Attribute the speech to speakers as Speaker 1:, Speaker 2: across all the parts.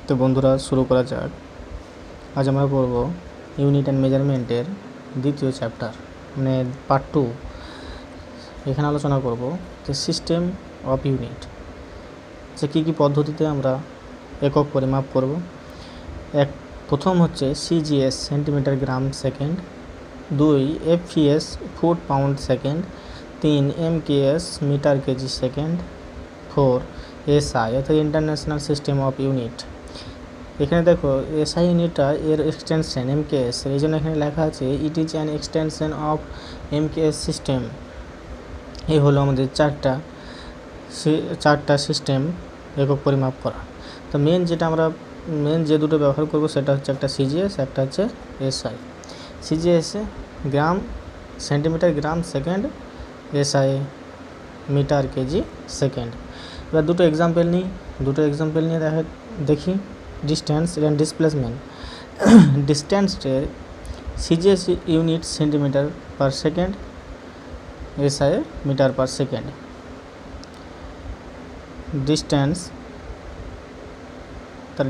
Speaker 1: তো বন্ধুরা শুরু করা যাক। আজ আমরা পড়ব ইউনিট অ্যান্ড মেজারমেন্টের দ্বিতীয় চ্যাপ্টার মানে পার্ট 2। এখানে আলোচনা করব যে সিস্টেম অফ ইউনিট, যে কী কী পদ্ধতিতে আমরা একক পরিমাপ করব। প্রথম হচ্ছে CGS centimetre gram second, 2 FPS foot pound second, 3 MKS metre KG second, 4 SI অর্থাৎ ইন্টারন্যাশনাল সিস্টেম অফ ইউনিট। এখানে দেখো এসআই ইউনিটটা এর এক্সটেনশন এমকেএস, এই জন্য এখানে লেখা আছে it is an extension of MKS system. এই হলো আমাদের চারটা সিস্টেম একক পরিমাপ করা। তো মেন যে দুটো ব্যবহার করব সেটা হচ্ছে একটা সিজিএস, একটা হচ্ছে এসআই। সিজিএসে gram centimetre gram second, SI metre KG second. এবার দুটো এক্সাম্পল নিয়ে দেখি। Distance and displacement. ডিস্টেন্সের CGS unit centimetre per second, SI metre per second.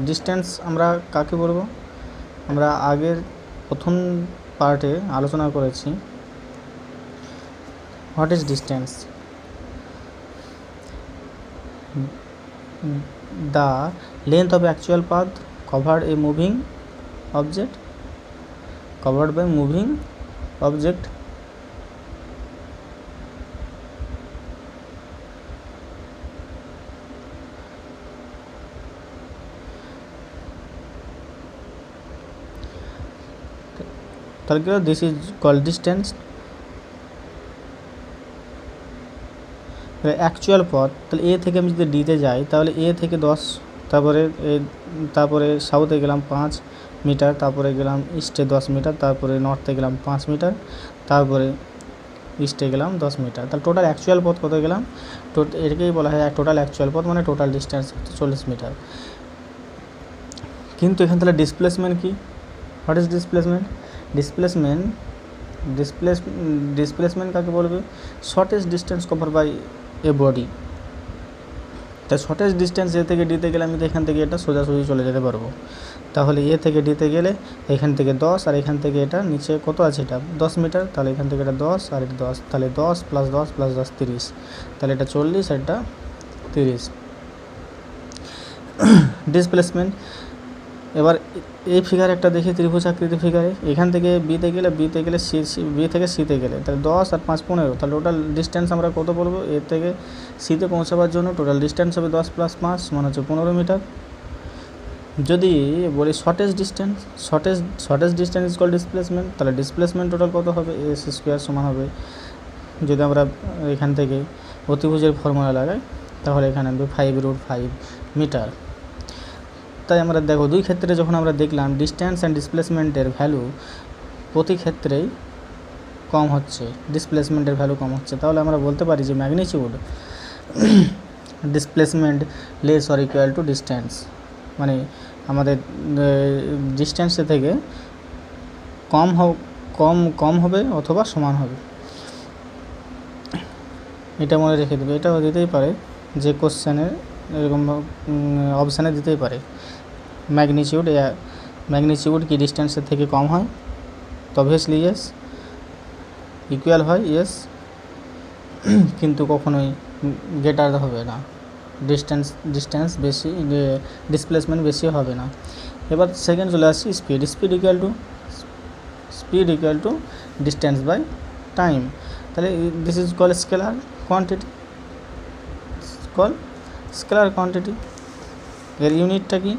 Speaker 1: Distance আমরা কাকে বলবো? আমরা আগের প্রথম পার্টে আলোচনা করেছি what is distance. The length of actual path covered by moving object তাহলে this is called distance। Actual পথ, তাহলে এ থেকে আমি যদি ডিতে যাই তাহলে এ থেকে 10, তারপরে সাউথে গেলাম 5 মিটার, তারপরে গেলাম ইস্টে 10 মিটার, তারপরে নর্থে গেলাম 5 মিটার, তারপরে ইস্টে গেলাম 10 মিটার। তাহলে টোটাল অ্যাকচুয়াল পথ কত গেলাম? এটাকেই বলা হয় টোটাল অ্যাকচুয়াল পথ, মানে টোটাল ডিস্টেন্স হচ্ছে 40 মিটার। কিন্তু এখানে তাহলে ডিসপ্লেসমেন্ট কি? What is displacement? ডিসপ্লেসমেন্ট কাকে বলবে? Shortest distance cover by a body. তাই শর্টেস্ট ডিস্টেন্স এ থেকে ডিতে গেলে আমি তো এখান থেকে এটা সোজাসুজি চলে যেতে পারবো। তাহলে এ থেকে ডিতে গেলে এখান থেকে 10, আর এখান থেকে এটা নিচে কত আছে? এটা 10 মিটার। তাহলে এখান থেকে এটা 10 আর এটা 10, তাহলে 10 + 10 + 10 30, তাহলে এটা 40 আর এটা 30। ডিসপ্লেসমেন্ট। এবার এই ফিগার একটা দেখি, ত্রিভুজ আকৃতি ফিগারে এখান থেকে বিতে গেলে বি থেকে সিতে গেলে তাহলে 10 আর 5 15, তাহলে টোটাল ডিস্টেন্স আমরা কত বলবো? এ থেকে সিতে পৌঁছাবার জন্য টোটাল ডিস্টেন্স হবে 10 + 5 মানে হচ্ছে 15 মিটার। যদি বলি shortest distance is called displacement, তাহলে ডিসপ্লেসমেন্ট টোটাল কত হবে? এস স্কোয়ার সমান হবে, যদি আমরা এখান থেকে অতিভুজের ফর্মুলা লাগাই তাহলে এখানে হবে 5√5 মিটার। তাই আমরা দেখো দুই ক্ষেত্রে যখন আমরা দেখলাম ডিস্টেন্স অ্যান্ড ডিসপ্লেসমেন্টের ভ্যালু প্রতি ক্ষেত্রেই কম হচ্ছে, ডিসপ্লেসমেন্টের ভ্যালু কম হচ্ছে, তাহলে আমরা বলতে পারি যে magnitude displacement less or equal to distance, মানে আমাদের ডিস্টেন্সের থেকে কম হবে অথবা সমান হবে। এটা মনে রেখে দেবে। এটাও দিতেই পারে যে কোশ্চেনে এরকম অপশানে দিতেই পারে ম্যাগনিটিউড কি ডিস্টেন্সের থেকে কম হয়? তো অবভিয়াসলি ইয়েস। ইকুয়াল হয় ইয়েস, কিন্তু কখনোই গ্রেটার হবে না। ডিস্টেন্স বেশি, ডিসপ্লেসমেন্ট বেশি হবে না। এবার সেকেন্ড চলে আসছি speed equal to distance by time. তাহলে this is call scalar quantity. এর ইউনিটটা কি?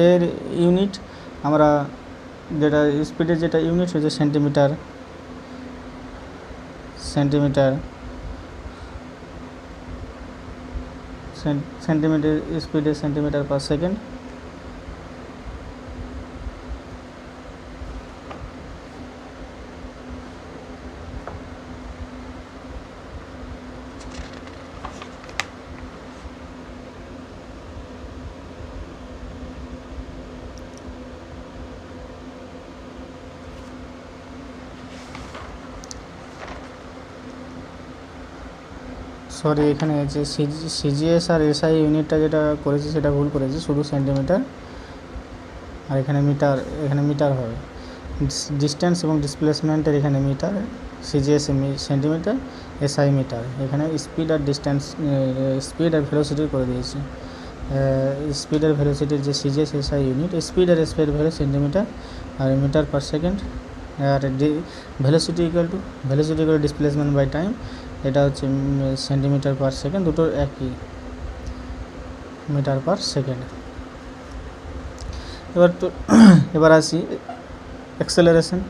Speaker 1: এর ইউনিট আমরা যেটা স্পিডের যেটা ইউনিট হচ্ছে সেন্টিমিটার স্পিডে সেন্টিমিটার পার সেকেন্ড। সরি, এখানে যে সিজিএস আর এসআই ইউনিটটা যেটা করেছি সেটা ভুল করেছি, শুধু সেন্টিমিটার, আর এখানে মিটার হবে। ডিস্টেন্স এবং ডিসপ্লেসমেন্টের এখানে metre, CGS centimetre, SI metre. এখানে স্পিড আর ডিস্টেন্স, স্পিড আর ভেলোসিটি করে দিয়েছি। স্পিড আর ভেলোসিটির যে সিজিএস এসআই ইউনিট, স্পিড আর স্পিড ভ্যালু সেন্টিমিটার, আর মিটার পার সেকেন্ড। আর velocity equal to displacement by time, এটা হচ্ছে সেন্টিমিটার পার সেকেন্ড, দুটোর একই, মিটার পার সেকেন্ড। এবার আসি অ্যাক্সেলারেশন।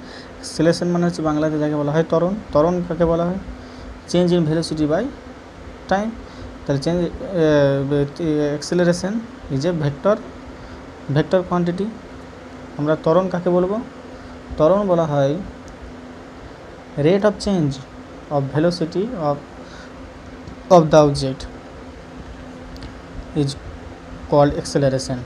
Speaker 1: মানে হচ্ছে বাংলাতে যাকে বলা হয় ত্বরণ। ত্বরণ কাকে বলা হয়? Change in velocity by time. তাহলে acceleration is a vector quantity. আমরা ত্বরণ কাকে বলবো? ত্বরণ বলা হয় rate of change of velocity of the object is called acceleration.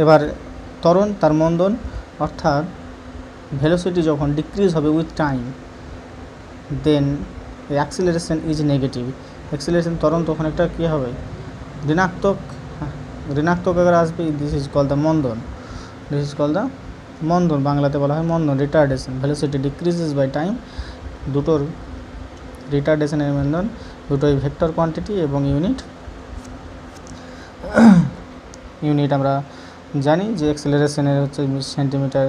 Speaker 1: এবার ত্বরণ তার মন্দন, অর্থাৎ ভেলোসিটি যখন ডিক্রিজ হবে with time, then acceleration is negative. Acceleration ত্বরণ তখন একটা কী হবে? ঋণাত্মক আকারে আসবে। দিস ইজ কল দ্য মন্দন। বাংলাতে বলা হয় মন্দন, retardation. Velocity decreases by time, দুটোর রিটার্ডেশনের মন্দন, দুটোই ভেক্টর কোয়ান্টিটি এবং ইউনিট আমরা জানি যে অ্যাক্সেলারেশনের হচ্ছে সেন্টিমিটার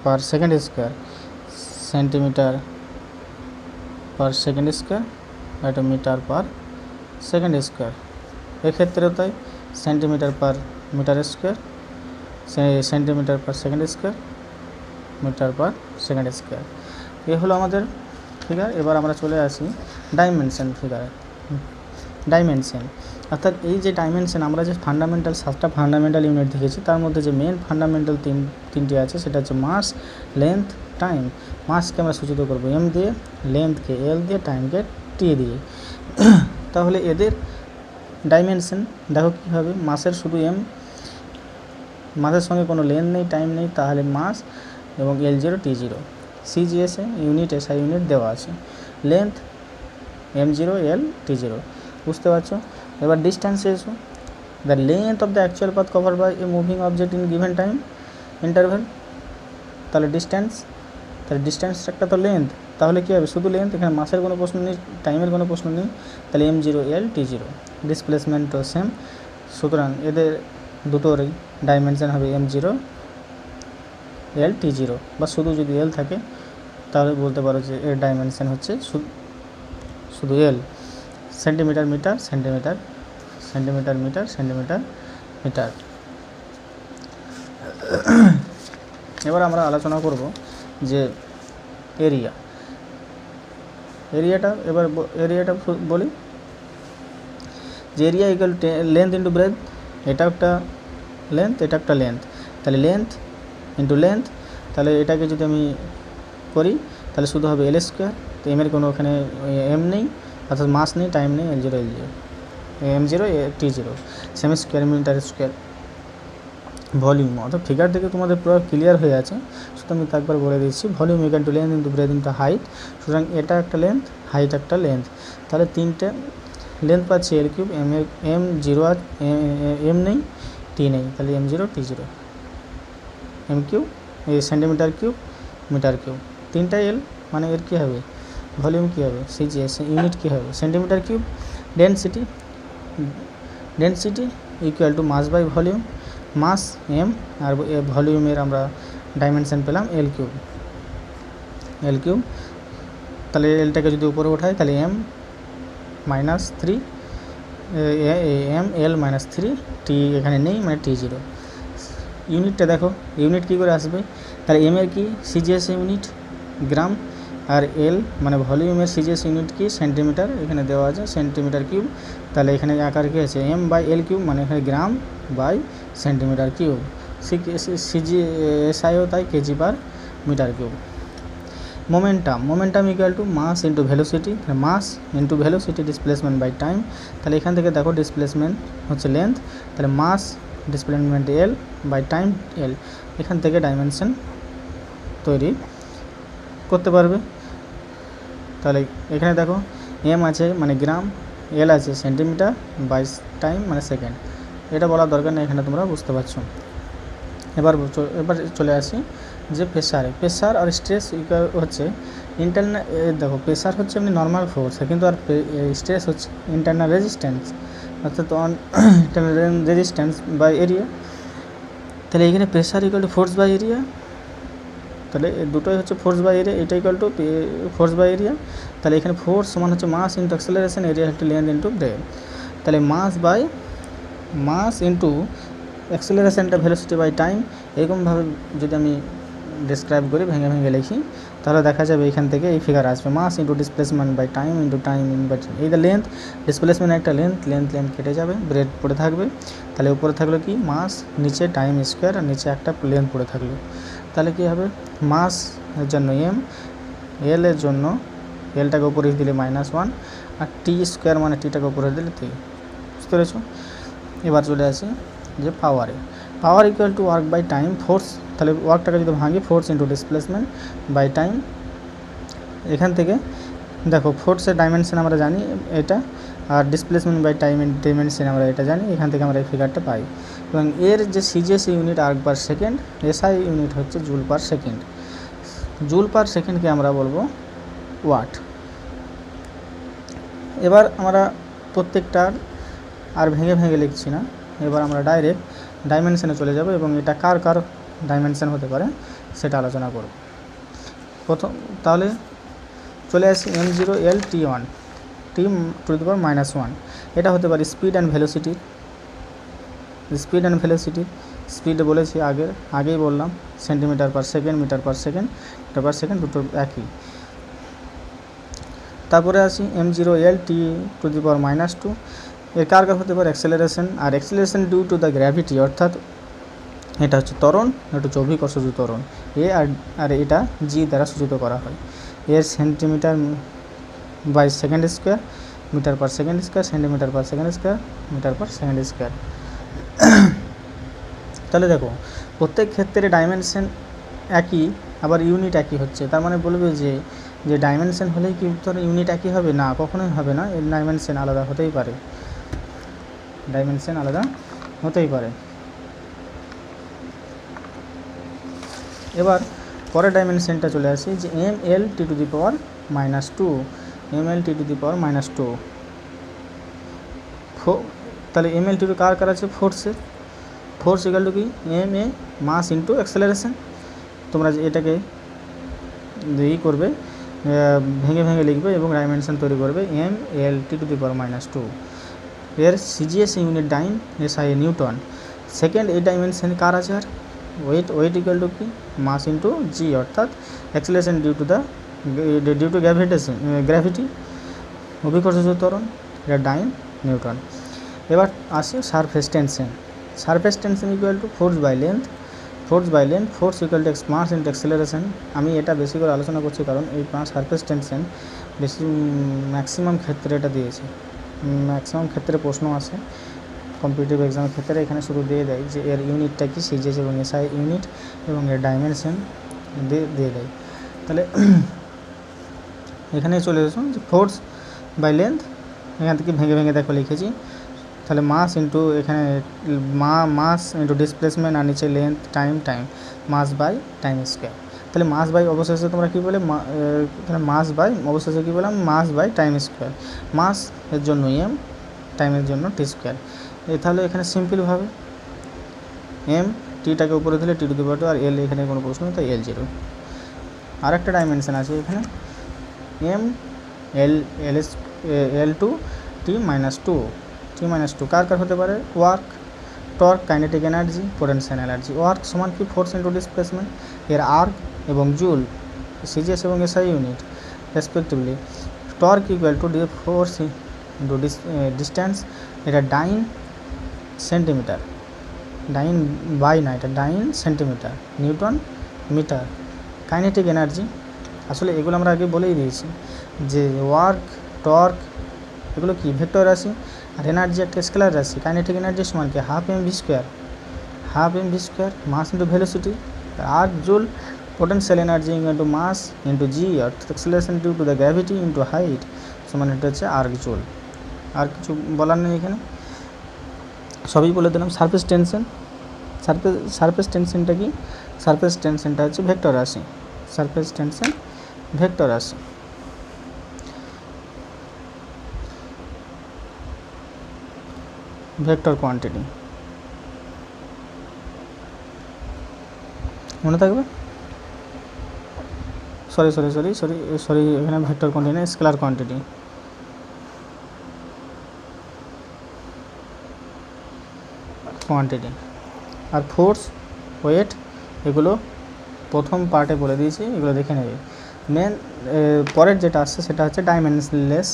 Speaker 1: পার সেকেন্ড স্কোয়ার, এটা মিটার পার সেকেন্ড স্কোয়ার। এক্ষেত্রেও তাই, centimetre per metre square, centimetre per second square, metre per second square. এ হলো আমাদের ফিগার। এবার আমরা চলে আসি ডাইমেনশন ফিগারে। ডাইমেনশন অর্থাৎ এই যে ডাইমেনশন, আমরা যে ফান্ডামেন্টাল 7টা ফান্ডামেন্টাল ইউনিট দেখেছি, তার মধ্যে যে মেন ফান্ডামেন্টাল তিনটি আছে, সেটা হচ্ছে মাস, লেন্থ, টাইম। মাসকে আমরা সূচিত করবো এম দিয়ে, লেন্থকে এল দিয়ে, টাইমকে টি দিয়ে। তাহলে এদের ডাইমেনশন দেখো কী হবে। মাসের শুধু এম, মাসের সঙ্গে কোনো লেন্থ নেই, টাইম নেই, তাহলে মাস এবং L0 T0। সিজিএসে unit, SI unit দেওয়া আছে। লেন্থ M0 L T0, বুঝতে পারছো? এবার ডিস্টেন্সে এসো। The length of the actual path cover by a moving object in given time interval. তাহলে ডিস্টেন্স একটা তো লেন্থ, তাহলে কী হবে? শুধু লেন্থ, এখানে মাসের কোনো প্রশ্ন নেই, টাইমের কোনো প্রশ্ন নেই, তাহলে M0 L T0। ডিসপ্লেসমেন্টও সেম, সুতরাং এদের দুটোরই ডাইমেনশন হবে M0 L T0, বা শুধু যদি L থাকে তাহলে বলতে পারো যে এর ডাইমেনশন হচ্ছে শুধু L। Centimetre metre, centimetre metre. এবার আমরা আলোচনা করব যে এরিয়াটা বলি যে area equal length into breadth. এটা একটা লেন্থ, তাহলে লেন্থ ইন্টু লেন্থ, তাহলে এটাকে যদি আমি করি তাহলে শুধু হবে L স্কোয়ার। তো এমের কোনো ওখানে এম নেই, অর্থাৎ মাস নেই, টাইম নেই, L0 M0 T0, সেমি স্কোয়ার মিটার স্কোয়ার। ভলিউম অর্থাৎ ফিগার থেকে তোমাদের পুরো ক্লিয়ার হয়ে আছে, শুধু আমি একবার বলে দিচ্ছি। Volume equal to length into breadth into height. সুতরাং এটা একটা লেন্থ, হাইট একটা লেন্থ, তাহলে তিনটে লেন্থ পাচ্ছি L কিউব। M0 আর এম নেই, টি নেই, তাহলে M0 T0। M cube, centimetre cube, metre cube, তিনটা এল, মানে এর কী হবে? ভলিউম কী হবে? সিজিএস ইউনিট কী হবে? Centimetre cube. Density equal to mass by volume. Mass M, আর ভলিউমের আমরা ডাইমেনশন পেলাম L কিউব। তাহলে এলটাকে যদি উপরে ওঠাই তাহলে M L -3, টি এখানে নেই, মানে T0। ইউনিটটা দেখো, ইউনিট কী করে আসবে? তাহলে এম এর কি? সিজিএস ইউনিট গ্রাম, আর এল মানে ভলিউমের সিজিএস ইউনিট কি? সেন্টিমিটার, এখানে দেওয়া আছে সেন্টিমিটার কিউব। তাহলে এখানে আকার কী আছে? M বাই L কিউব, মানে এখানে গ্রাম বাই সেন্টিমিটার কিউব। সিজিএসআইও তাই, KG per metre cube. Momentum equal to mass into velocity, mass into velocity displacement by time. তাহলে এখান থেকে দেখো ডিসপ্লেসমেন্ট হচ্ছে লেন্থ, তাহলে mass displacement L by time L, এখান থেকে ডাইমেনশন তৈরি করতে পারবে। তাহলে এখানে দেখো এম আছে মানে গ্রাম, এল আছে সেন্টিমিটার, বাই টাইম মানে সেকেন্ড। এটা বলার দরকার নেই, এখানে তোমরা বুঝতে পারছো। এবার চলে আসি যে প্রেশার আর স্ট্রেস হচ্ছে ইন্টারনাল। দেখো প্রেশার হচ্ছে এমনি নর্মাল ফোর্স, কিন্তু আর স্ট্রেস হচ্ছে ইন্টারনাল রেজিস্ট্যান্স, অর্থাৎ ইন্টারনাল রেজিস্ট্যান্স বাই এরিয়া। তাহলে এখানে pressure equal to force by area, তাহলে দুটোই হচ্ছে ফোর্স বাই এরিয়া, এটা equal to force by area. তাহলে এখানে ফোর্স সমান হচ্ছে মাস ইন্টু অ্যাক্সেলারেশন, এরিয়া হচ্ছে লেন্থ ইন্টু ব্রেথ। তাহলে মাস ইন্টু অ্যাক্সেলারেশনটা ভেলোসিটি বাই টাইম, এরকমভাবে যদি আমি ডিসক্রাইব করি, ভেঙে ভেঙে লিখি, তাহলে দেখা যাবে এখান থেকে এই ফিগার আসবে mass into displacement by time into time in by এই দ্য লেন্থ, ডিসপ্লেসমেন্ট একটা লেন্থ কেটে যাবে, ব্রেড পড়ে থাকবে। তাহলে উপরে থাকলো কি মাস, নিচে টাইম স্কোয়ার, আর নিচে একটা লেন্থ পড়ে থাকলো। তাহলে কী হবে, মাস এর জন্য এম, এল এর জন্য এলটাকে উপরে দিলে -1, আর টি স্কোয়ার মানে টিটাকে উপরে দিলে টি। বুঝতে পেরেছো? এবার চলে আসি যে power equal to work by time, force. তাহলে ওয়ার্কটাকে যদি ভাঙি, force into displacement by time. এখান থেকে দেখো ফোর্সের ডাইমেনশন আমরা জানি এটা, আর ডিসপ্লেসমেন্ট বাই টাইম ডাইমেনশন আমরা এটা জানি, এখান থেকে আমরা এই ফিগারটা পাই। এবং এর যে সিজিএসি unit erg per second, SI unit হচ্ছে joule per second. Joule per সেকেন্ডকে আমরা বলবো ওয়াট। এবার আমরা প্রত্যেকটার আর ভেঙে ভেঙে লিখছি না, এবার আমরা ডাইরেক্ট ডাইমেনশনে চলে যাব এবং এটা কার ডাইমেনশন হতে পারে সেটা আলোচনা করব। প্রথম তাহলে চলে আসি m0 l t1 t⁻⁻1, এটা হতে পারে স্পিড অ্যান্ড ভেলোসিটি। স্পিডে বলেছি আগেই বললাম centimetre per second, metre per second দুটো একই। তারপরে আসি m0 l t⁻⁻2, এর কার হতে পারে অ্যাক্সেলারেশন, আর acceleration due to the gravity, অর্থাৎ এটা হচ্ছে ত্বরণ, এটা হচ্ছে অভিকর্ষজ ত্বরণ, আর এটা জি দ্বারা সূচিত করা হয়। এর centimetre by second square, metre per second square, centimetre per second square, metre per second square. তাহলে দেখো প্রত্যেক ক্ষেত্রে ডাইমেনশন একই, আবার ইউনিট একই হচ্ছে। তার মানে বলবে যে ডাইমেনশন হলেই কি উত্তর ইউনিট একই হবে? না, কখনোই হবে না, এর ডাইমেনশন আলাদা হতেই পারে। এবার পরের ডাইমেনশনটা চলে আসি যে ml t⁻⁻2, তাহলে ml t কার আছে? ফোর্স ইকুয়াল টু কি M A mass into acceleration. তোমরা এটাকে করবে, ভেঙে ভেঙে লিখবে এবং ডাইমেনশন তৈরি করবে ml t⁻⁻2। এর সিজিএস ইউনিট ডাইন, এসআই নিউটন। সেকেন্ড এই ডাইমেনশন কার আছে? আর ওয়েট ইকুয়াল টু কি মাস ইন্টু জি, অর্থাৎ অ্যাক্সেলারেশন ডিউ টু গ্র্যাভিটি, অভিকর্ষজ ত্বরণ, এটা ডাইন নিউটন। এবার আসি surface tension equal to force by length, force equal to mass into acceleration. আমি এটা বেশি করে আলোচনা করছি কারণ এই সারফেস টেনশন বেশি ম্যাক্সিমাম ক্ষেত্রে এটা দিয়েছে, ম্যাক্সিমাম ক্ষেত্রে প্রশ্ন আসে কম্পিটিটিভ এক্সামের ক্ষেত্রে। এখানে শুধু দিয়ে দেয় যে এর ইউনিটটা কি, সিজিএস এবং এসআই ইউনিট, এবং এর ডাইমেনশন দিয়ে দেয়। তাহলে এখানে চলে এসো যে ফোর্স বাই লেন্থ, এখান থেকে ভেঙে ভেঙে দেখো লিখেছি। তাহলে মাস ইন্টু এখানে মাস ইন্টু ডিসপ্লেসমেন্ট, আর নিচে length time mass by time square. তাহলে মাস বাই অবশেষে তোমরা কী বলে, মাস বাই অবশেষে কী বললাম, মাস বাই টাইম স্কোয়ার। মাস এর জন্য এম, টাইমের জন্য টি স্কোয়ার। তাহলে এখানে সিম্পলভাবে এম টিটাকে উপরে দিলে t⁻², আর এল এখানে কোনো প্রশ্ন নেই, তাই L0। আর একটা ডাইমেনশন আছে এখানে l2 t⁻2 কার হতে পারে? Work, torque, kinetic energy, potential energy. Work সমান কি ফোর্স ইন্টু ডিসপ্লেসমেন্ট, এর আর্ক এবং জুল, সিজিএস এবং SI unit respectively. Torque equal to force into distance, এটা ডাইন সেন্টিমিটার, ডাইন বাই না, এটা dyne centimetre, newton metre. Kinetic energy, আসলে এগুলো আমরা আগে বলেই দিয়েছি যে ওয়ার্ক, টর্ক এগুলো কি ভেক্টর রাশি, আর এনার্জি একটা স্কেলার রাশি। কাইনেটিক এনার্জি সমান কি half M V square, mass into velocity, erg joule potential energy into mass into G অর্থাৎ acceleration due to the gravity into height সমান এটা হচ্ছে আর্ক জুল। আর কিছু বলার নেই এখানে, সবই বলে দিলাম। সারফেস টেনশন, সারফেস টেনশনটা কি? সারফেস টেনশনটা হচ্ছে ভেক্টর রাশি, সারফেস টেনশন ভেক্টর রাশি। ভেক্টর কোয়ান্টিটি মনে থাকবে। সরি এখানে ভেক্টর কোয়ান্টিটি না, স্কেলার কোয়ান্টিটি। আর ফোর্স, ওয়েট এগুলো প্রথম পার্টে বলে দিয়েছি, এগুলো দেখে নেবে। মেন পরের যেটা আসছে সেটা হচ্ছে ডাইমেনশনলেস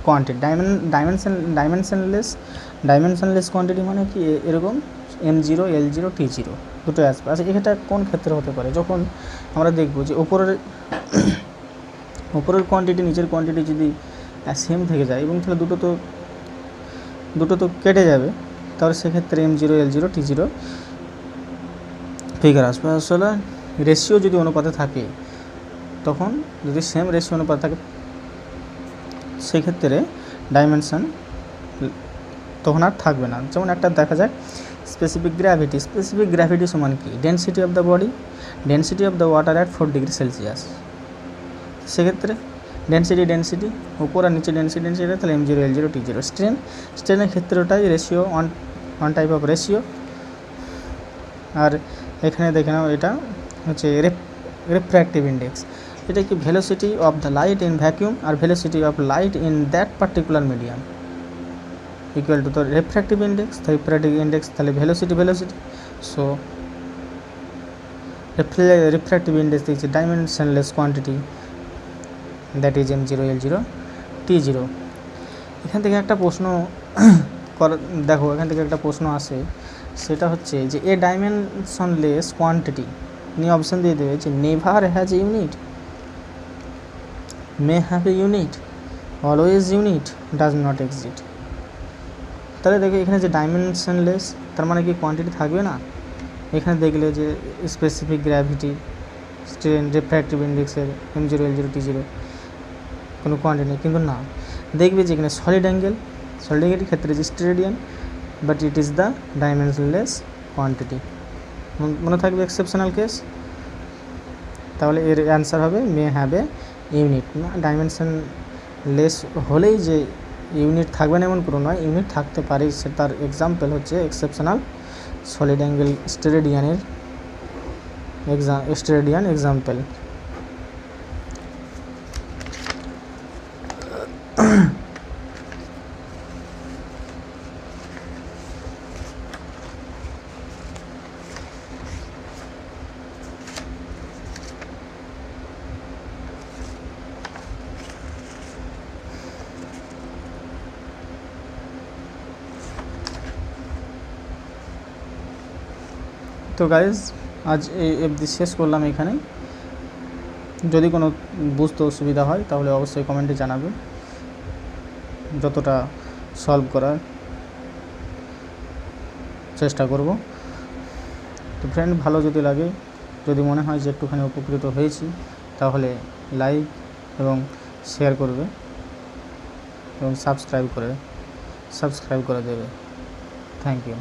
Speaker 1: কোয়ান্টিটি। ডাইমেনশনলেস কোয়ান্টিটি মানে কি? এরকম M0, L0, T0 দুটো আসবে। আচ্ছা, এটা কোন ক্ষেত্রে হতে পারে? যখন আমরা দেখব যে উপরের কোয়ান্টিটি নিচের কোয়ান্টিটি যদি সেম থেকে যায় এবং তাহলে দুটো তো কেটে যাবে, তাহলে সেক্ষেত্রে M0, L0, T0 ফিগার আসবে। আসলে রেশিও যদি অনুপাতে থাকে, তখন যদি সেম রেশিও অনুপাত থাকে সেক্ষেত্রে ডাইমেনশন তখন আর থাকবে না। যেমন একটা দেখা যায় স্পেসিফিক গ্র্যাভিটি সমান কি? Density of the body, density of the water at 4 degree Celsius. সেক্ষেত্রে ডেনসিটি উপর আর নিচে ডেনসিটি তাহলে M0, L0, T0। স্ট্রেনের ক্ষেত্রটাই ratio, one type of ratio. আর এখানে দেখে নাও, এটা হচ্ছে রিফ্র্যাক্টিভ ইন্ডেক্স। এটা কি? Velocity of the light in vacuum আর velocity of light in that particular medium equal to the refractive index. তো রিফ্র্যাক্টিভ ইন্ডেক্স তাহলে ভেলোসিটি। সো রিফ্র্যাক্টিভ ইন্ডেক্স দিচ্ছে dimensionless quantity, that is M0, L0, T0। এখান থেকে একটা প্রশ্ন দেখো, এখান থেকে একটা প্রশ্ন আসে, সেটা হচ্ছে যে এ ডাইমেনশনলেস কোয়ান্টিটি নিয়ে অপশান দিয়ে দেবে যে never has a unit, may have a unit, always unit, does not exist. তাহলে দেখো এখানে যে ডাইমেনশনলেস, তার মানে কি কোয়ান্টিটি থাকবে না? এখানে দেখলে যে স্পেসিফিক গ্র্যাভিটি, স্ট্রেন, রিফ্র্যাক্টিভ ইন্ডেক্সের M0, L0, T0 কোনো কোয়ান্টিটি নেই, কিন্তু না, দেখবে যে এখানে সলিড অ্যাঙ্গেলের ক্ষেত্রে যে স্টেরেডিয়ান, but it is the dimensionless quantity. মনে থাকবে এক্সেপশনাল কেস। তাহলে এর অ্যান্সার হবে মে হ্যাভ এ ইউনিট। না, ডাইমেনশনলেস হলেই যে ইউনিট থাকবে না এমন কোনো নয়, ইউনিট থাকতে পারে। সে তার এক্সাম্পল হচ্ছে এক্সেপশনাল সলিড অ্যাঙ্গেল স্টেরেডিয়ান এক্সাম্পল। তো গাইজ, আজ এই অবধি শেষ করলাম এখানে। যদি কোনো বুঝতে অসুবিধা হয় তাহলে অবশ্যই কমেন্টে জানাবে, যতটা সলভ করার চেষ্টা করব। তো ফ্রেন্ড, ভালো যদি লাগে, যদি মনে হয় যে একটুখানি উপকৃত হয়েছি, তাহলে লাইক এবং শেয়ার করবে এবং সাবস্ক্রাইব করে দেবে। Thank you.